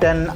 10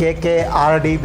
KKRDB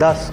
10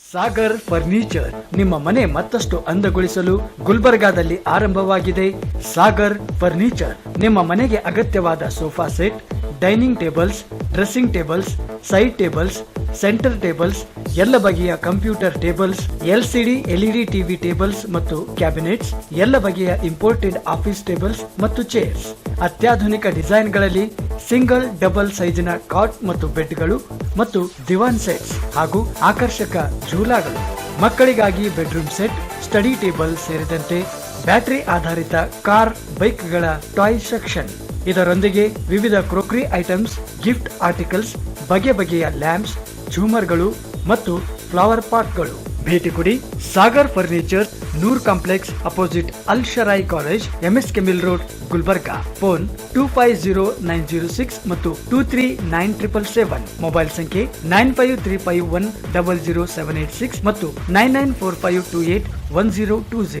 Sagar furniture ನಿಮ್ಮ ಮನೆ ಮತ್ತಷ್ಟು ಅಂದಗೊಳಿಸಲು ಗುಲ್ಬರ್ಗಾದಲ್ಲಿ ಆರಂಭವಾಗಿದೆ. ಸಾಗರ್ ಫರ್ನಿಚರ್ ನಿಮ್ಮ ಮನೆಗೆ ಅಗತ್ಯವಾದ sofa set, dining tables, dressing tables, side tables, centre tables, ಎಲ್ಲ ಬಗೆಯ computer tables, LCD LED TV tables ಮತ್ತು ಕ್ಯಾಬಿನೆಟ್ಸ್, ಎಲ್ಲ ಬಗೆಯ ಇಂಪೋರ್ಟೆಡ್ ಆಫೀಸ್ ಟೇಬಲ್ಸ್ ಮತ್ತು ಚೇರ್ಸ್, ಅತ್ಯಾಧುನಿಕ ಡಿಸೈನ್ಗಳಲ್ಲಿ ಸಿಂಗಲ್ ಡಬಲ್ ಸೈಜಿನ ಕಾಟ್ ಮತ್ತು ಬೆಡ್ಗಳು ಮತ್ತು ದಿವಾನ್ ಸೆಟ್ಸ್ ಹಾಗೂ ಆಕರ್ಷಕ ಝೂಲಾಗಳು, ಮಕ್ಕಳಿಗಾಗಿ ಬೆಡ್ರೂಮ್ ಸೆಟ್, ಸ್ಟಡಿ ಟೇಬಲ್ ಸೇರಿದಂತೆ ಬ್ಯಾಟರಿ ಆಧಾರಿತ ಕಾರ್ ಬೈಕ್ಗಳ ಟಾಯ್ ಸೆಕ್ಷನ್. ಇದರೊಂದಿಗೆ ವಿವಿಧ ಕ್ರೋಕರಿ ಐಟಮ್ಸ್, ಗಿಫ್ಟ್ ಆರ್ಟಿಕಲ್ಸ್, ಬಗೆ ಬಗೆಯ ಲ್ಯಾಂಪ್ಸ್, ಝೂಮರ್ಗಳು ಮತ್ತು ಫ್ಲವರ್ ಪಾಟ್ಗಳು. ಭೇಟಿ ಕೊಡಿ Sagar furniture, Noor complex opposite Al Sharai college, MSK mill road, Gulbarga. Phone 250906 ಮತ್ತು 239777. ಮೊಬೈಲ್ ಸಂಖ್ಯೆ 9535100786 ಮತ್ತು 9945281020.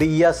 BS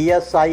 ESI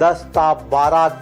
10 ta 12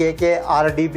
KKRDB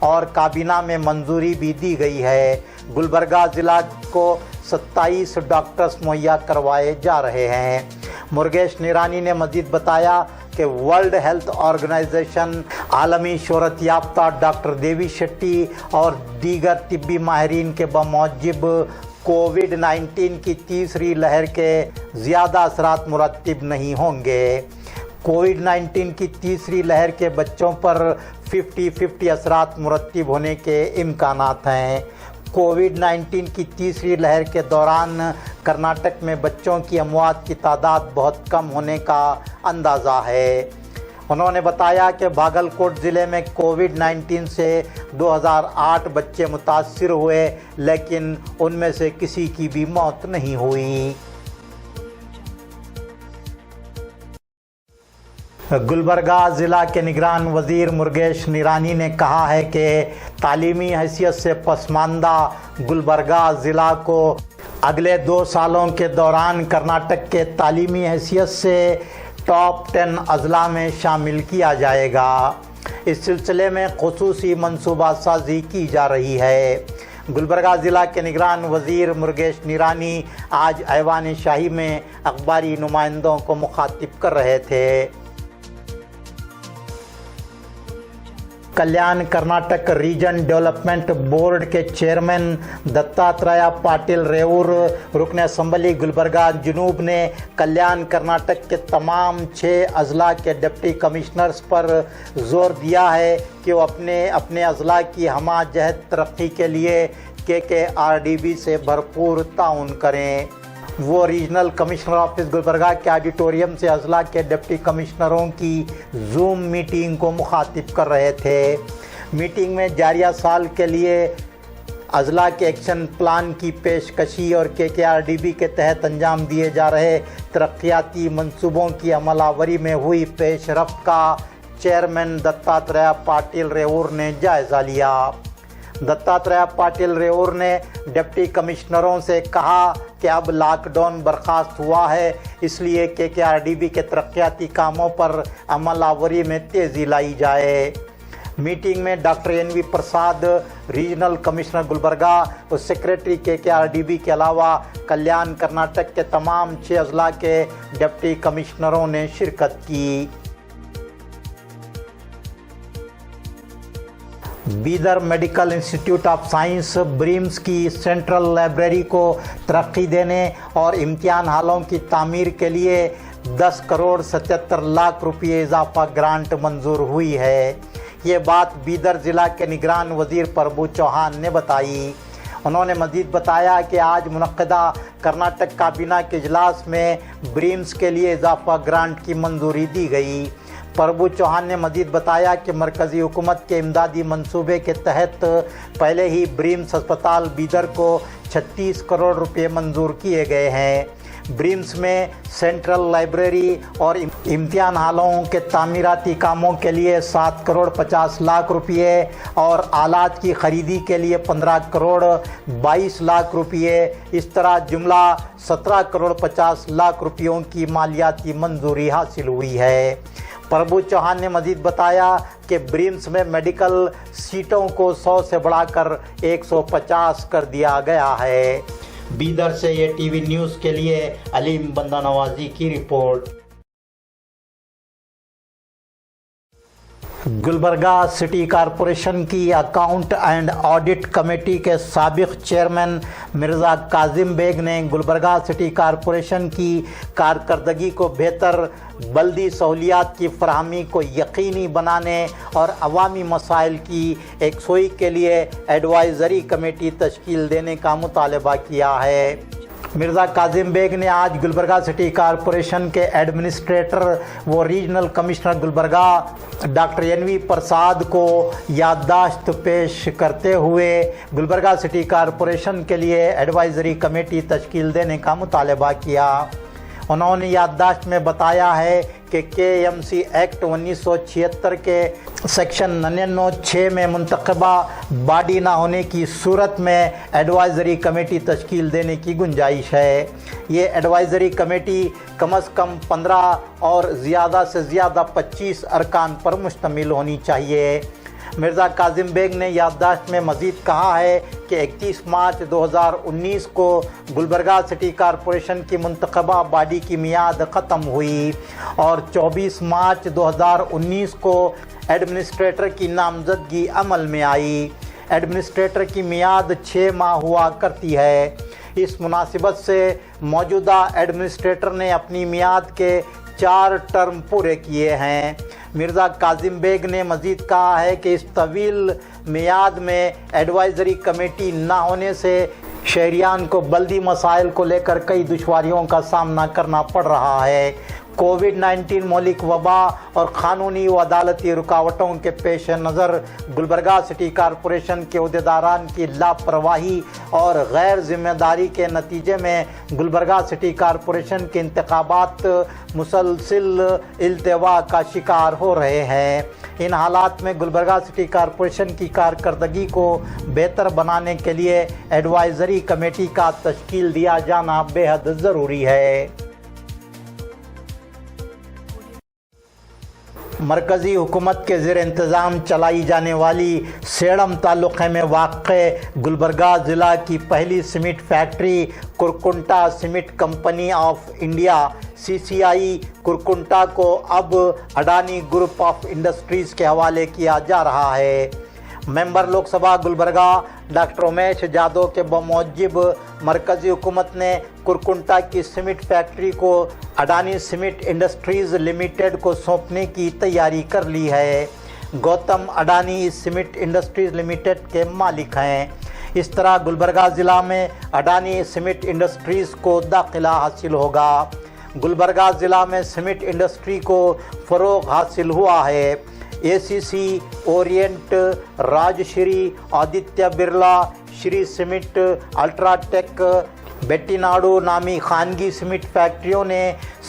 اور کابینہ میں منظوری بھی دی گئی ہے۔ گلبرگہ ضلع کو 27 ڈاکٹرز مہیا کروائے جا رہے ہیں۔ مرگیش نیرانی نے مزید بتایا کہ ورلڈ ہیلتھ آرگنائزیشن، عالمی شہرت یافتہ ڈاکٹر دیوی شیٹی اور دیگر طبی ماہرین کے بموجب کووڈ-19 کی تیسری لہر کے زیادہ اثرات مرتب نہیں ہوں گے۔ کووڈ-19 کی تیسری لہر کے بچوں پر 50-50 اثرات مرتب ہونے کے امکانات ہیں۔ کووڈ-19 کی تیسری لہر کے دوران کرناٹک میں بچوں کی اموات کی تعداد بہت کم ہونے کا اندازہ ہے۔ انہوں نے بتایا کہ بھاگلکوٹ ضلع میں کووڈ-19 سے 2008 بچے متاثر ہوئے، لیکن ان میں سے کسی کی بھی موت نہیں ہوئی۔ گلبرگہ ضلع کے نگران وزیر مرگیش نیرانی نے کہا ہے کہ تعلیمی حیثیت سے پسماندہ گلبرگہ ضلع کو اگلے 2 سالوں کے دوران کرناٹک کے تعلیمی حیثیت سے ٹاپ 10 اضلاع میں شامل کیا جائے گا۔ اس سلسلے میں خصوصی منصوبہ سازی کی جا رہی ہے۔ گلبرگہ ضلع کے نگران وزیر مرگیش نیرانی آج ایوان شاہی میں اخباری نمائندوں کو مخاطب کر رہے تھے۔ کلیان کرناٹک ریجن ڈیولپمنٹ بورڈ کے چیئرمین دتاتریہ پاٹل ریور، رکن اسمبلی گلبرگہ جنوب نے کلیان کرناٹک کے تمام 6 اضلاع کے ڈپٹی کمشنرز پر زور دیا ہے کہ وہ اپنے اضلاع کی ہمہ جہت ترقی کے لیے KKRDB سے بھرپور تعاون کریں۔ وہ ریجنل کمشنر آفس گلبرگہ کے آڈیٹوریم سے اضلاع کے ڈپٹی کمشنروں کی زوم میٹنگ کو مخاطب کر رہے تھے۔ میٹنگ میں جاریہ سال کے لیے اضلاع کے ایکشن پلان کی پیشکشی اور KKRDB کے تحت انجام دیے جا رہے ترقیاتی منصوبوں کی عمل آوری میں ہوئی پیش رفت کا چیئرمین دتاتریہ پاٹل ریور نے جائزہ لیا۔ دتاتریہ پاٹل ریور نے ڈپٹی کمشنروں سے کہا کہ اب لاک ڈاؤن برخاست ہوا ہے، اس لیے KKRDB کے ترقیاتی کاموں پر عمل آوری میں تیزی لائی جائے۔ میٹنگ میں doctor NV Prasad, regional commissioner Gulbarga اور سیکریٹری KKRDB کے علاوہ کلیان کرناٹک کے تمام 6 اضلاع کے ڈپٹی کمشنروں نے شرکت کی۔ Bidar medical institute of science BRIMS کی سینٹرل لائبریری کو ترقی دینے اور امتحان ہالوں کی تعمیر کے لیے 10 کروڑ 77 لاکھ روپے اضافہ گرانٹ منظور ہوئی ہے۔ یہ بات بیدر ضلع کے نگران وزیر پربھو چوہان نے بتائی۔ انہوں نے مزید بتایا کہ آج منعقدہ کرناٹک کابینہ کے اجلاس میں بریمز کے لیے اضافہ گرانٹ کی منظوری دی گئی۔ پربھو چوہان نے مزید بتایا کہ مرکزی حکومت کے امدادی منصوبے کے تحت پہلے ہی بریمز ہسپتال بیدر کو 36 کروڑ روپے منظور کیے گئے ہیں۔ بریمز میں سینٹرل لائبریری اور امتحان ہالوں کے تعمیراتی کاموں کے لیے 7 کروڑ 50 لاکھ روپے اور آلات کی خریدی کے لیے 15 کروڑ 22 لاکھ روپے، اس طرح جملہ 17 کروڑ 50 لاکھ روپیوں کی مالیاتی منظوری حاصل ہوئی ہے۔ پربھو چوہان نے مزید بتایا کہ بریمز میں میڈیکل سیٹوں کو 100 سے بڑھا کر 150 کر دیا گیا ہے۔ بیدر سے یہ TV نیوز کے لیے علیم بندہ نوازی کی رپورٹ۔ گلبرگہ سٹی کارپوریشن کی اکاؤنٹ اینڈ آڈٹ کمیٹی کے سابق چیئرمین مرزا کاظم بیگ نے گلبرگہ سٹی کارپوریشن کی کارکردگی کو بہتر بلدی سہولیات کی فراہمی کو یقینی بنانے اور عوامی مسائل کی یکسوئی کے لیے ایڈوائزری کمیٹی تشکیل دینے کا مطالبہ کیا ہے۔ مرزا کاظم بیگ نے آج گلبرگہ سٹی کارپوریشن کے ایڈمنسٹریٹر و regional commissioner Gulbarga doctor NV Prasad کو یادداشت پیش کرتے ہوئے گلبرگہ سٹی کارپوریشن کے لیے ایڈوائزری کمیٹی تشکیل دینے کا مطالبہ کیا۔ انہوں نے یادداشت میں بتایا ہے کہ KMC ایکٹ 1976 کے سیکشن 99(6) میں منتخبہ باڈی نہ ہونے کی صورت میں ایڈوائزری کمیٹی تشکیل دینے کی گنجائش ہے۔ یہ ایڈوائزری کمیٹی کم از کم 15 اور زیادہ سے زیادہ 25 ارکان پر مشتمل ہونی چاہیے۔ مرزا کاظم بیگ نے یادداشت میں مزید کہا ہے کہ 31 مارچ 2019 کو گلبرگہ سٹی کارپوریشن کی منتخبہ باڈی کی میعاد ختم ہوئی اور 24 مارچ 2019 کو ایڈمنسٹریٹر کی نامزدگی عمل میں آئی۔ ایڈمنسٹریٹر کی میعاد 6 ماہ ہوا کرتی ہے۔ اس مناسبت سے موجودہ ایڈمنسٹریٹر نے اپنی میعاد کے 4 ٹرم پورے کیے ہیں۔ مرزا کاظم بیگ نے مزید کہا ہے کہ اس طویل میعاد میں ایڈوائزری کمیٹی نہ ہونے سے شہریان کو بلدی مسائل کو لے کر کئی دشواریوں کا سامنا کرنا پڑ رہا ہے۔ کووڈ-19 مہلک وبا اور قانونی و عدالتی رکاوٹوں کے پیش نظر گلبرگہ سٹی کارپوریشن کے عہدیداران کی لاپرواہی اور غیر ذمہ داری کے نتیجے میں گلبرگہ سٹی کارپوریشن کے انتخابات مسلسل التوا کا شکار ہو رہے ہیں۔ ان حالات میں گلبرگہ سٹی کارپوریشن کی کارکردگی کو بہتر بنانے کے لیے ایڈوائزری کمیٹی کا تشکیل دیا جانا بے حد ضروری ہے۔ مرکزی حکومت کے زیر انتظام چلائی جانے والی سیڑم تعلقے میں واقع گلبرگہ ضلع کی پہلی cement factory Kurkunta cement company of India CCI Kurkunta کو اب اڈانی گروپ آف انڈسٹریز کے حوالے کیا جا رہا ہے۔ ممبر لوک سبھا گلبرگہ ڈاکٹر امیش جادو کے بموجب مرکزی حکومت نے کرکنٹا کی سیمنٹ فیکٹری کو اڈانی سیمنٹ انڈسٹریز لمیٹڈ کو سونپنے کی تیاری کر لی ہے۔ گوتم اڈانی اس سیمنٹ انڈسٹریز لمیٹڈ کے مالک ہیں۔ اس طرح گلبرگہ ضلع میں اڈانی سیمنٹ انڈسٹریز کو داخلہ حاصل ہوگا۔ گلبرگہ ضلع میں سیمنٹ انڈسٹری کو فروغ حاصل ہوا ہے۔ ACC اورینٹ، راج شری، آدتیہ برلا، شری سیمنٹ، الٹرا ٹیک، بیٹی ناڈو نامی خانگی سیمنٹ فیکٹریوں نے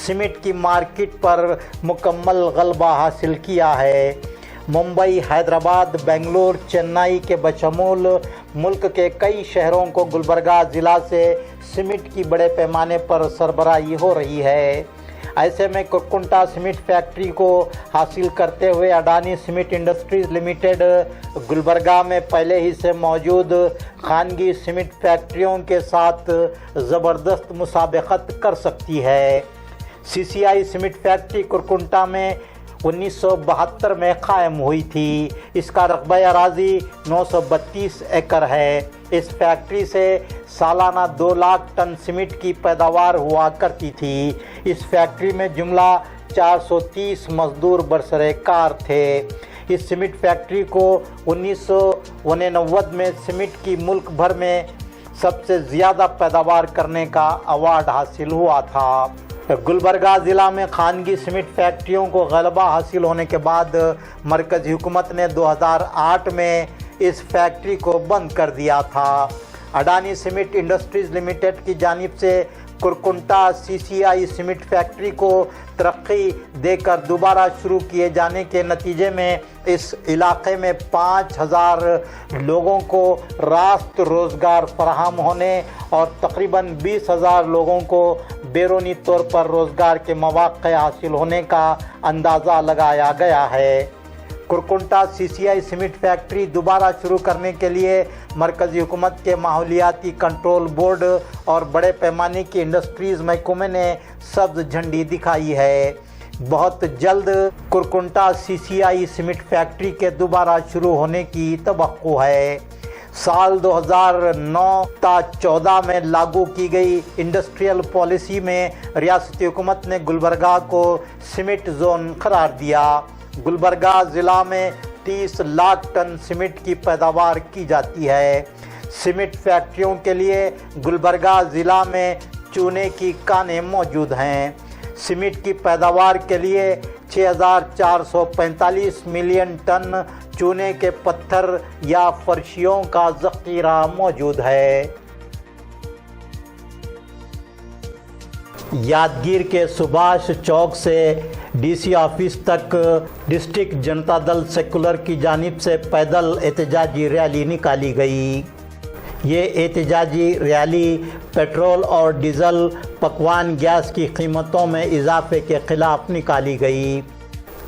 سیمنٹ کی مارکیٹ پر مکمل غلبہ حاصل کیا ہے۔ ممبئی، حیدرآباد، بنگلور، چنئی کے بشمول ملک کے کئی شہروں کو گلبرگہ ضلع سے سیمنٹ کی بڑے پیمانے پر سربراہی ہو رہی ہے۔ ایسے میں کرکنٹا سیمنٹ فیکٹری کو حاصل کرتے ہوئے Adani cement industries limited Gulbarga میں پہلے ہی سے موجود خانگی سیمنٹ فیکٹریوں کے ساتھ زبردست مسابقت کر سکتی ہے۔ CCI سیمنٹ فیکٹری کرکنٹا میں 1972 میں قائم ہوئی تھی۔ اس کا رقبہ اراضی 932 ایکڑ ہے۔ اس فیکٹری سے سالانہ 2 لاکھ ٹن سیمنٹ کی پیداوار ہوا کرتی تھی۔ اس فیکٹری میں جملہ 430 مزدور برسر کار تھے۔ اس سیمنٹ فیکٹری کو 1989 میں سیمنٹ کی ملک بھر میں سب سے زیادہ پیداوار کرنے کا ایوارڈ حاصل ہوا تھا۔ گلبرگہ ضلع میں خانگی سیمنٹ فیکٹریوں کو غلبہ حاصل ہونے کے بعد مرکزی حکومت نے 2008 میں اس فیکٹری کو بند کر دیا تھا۔ اڈانی سیمنٹ انڈسٹریز لمیٹڈ کی جانب سے کرکنٹا CCI سیمنٹ فیکٹری کو ترقی دے کر دوبارہ شروع کیے جانے کے نتیجے میں اس علاقے میں 5000 لوگوں کو راست روزگار فراہم ہونے اور تقریباً 20,000 لوگوں کو بیرونی طور پر روزگار کے مواقع حاصل ہونے کا اندازہ لگایا گیا ہے۔ کرکنٹا CCI سیمنٹ فیکٹری دوبارہ شروع کرنے کے لیے مرکزی حکومت کے ماحولیاتی کنٹرول بورڈ اور بڑے پیمانے کی انڈسٹریز محکمے نے سبز جھنڈی دکھائی ہے۔ بہت جلد کرکنٹا CCI سیمنٹ فیکٹری کے دوبارہ شروع ہونے کی توقع ہے۔ سال 2009 تا 14 میں لاگو کی گئی انڈسٹریل پالیسی میں ریاستی حکومت نے گلبرگہ کو سیمنٹ زون قرار دیا۔ گلبرگہ ضلع میں 30 لاکھ ٹن سیمنٹ کی پیداوار کی جاتی ہے۔ سیمنٹ فیکٹریوں کے لیے گلبرگہ ضلع میں چونے کی کانیں موجود ہیں۔ سیمنٹ کی پیداوار کے لیے 6445 ملین ٹن چونے کے پتھر یا فرشیوں کا ذخیرہ موجود ہے۔ یادگیر کے سبھاش چوک سے DC آفس تک ڈسٹرکٹ جنتا دل سیکولر کی جانب سے پیدل احتجاجی ریلی نکالی گئی۔ یہ احتجاجی ریلی پیٹرول اور ڈیزل پکوان گیس کی قیمتوں میں اضافے کے خلاف نکالی گئی۔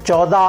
14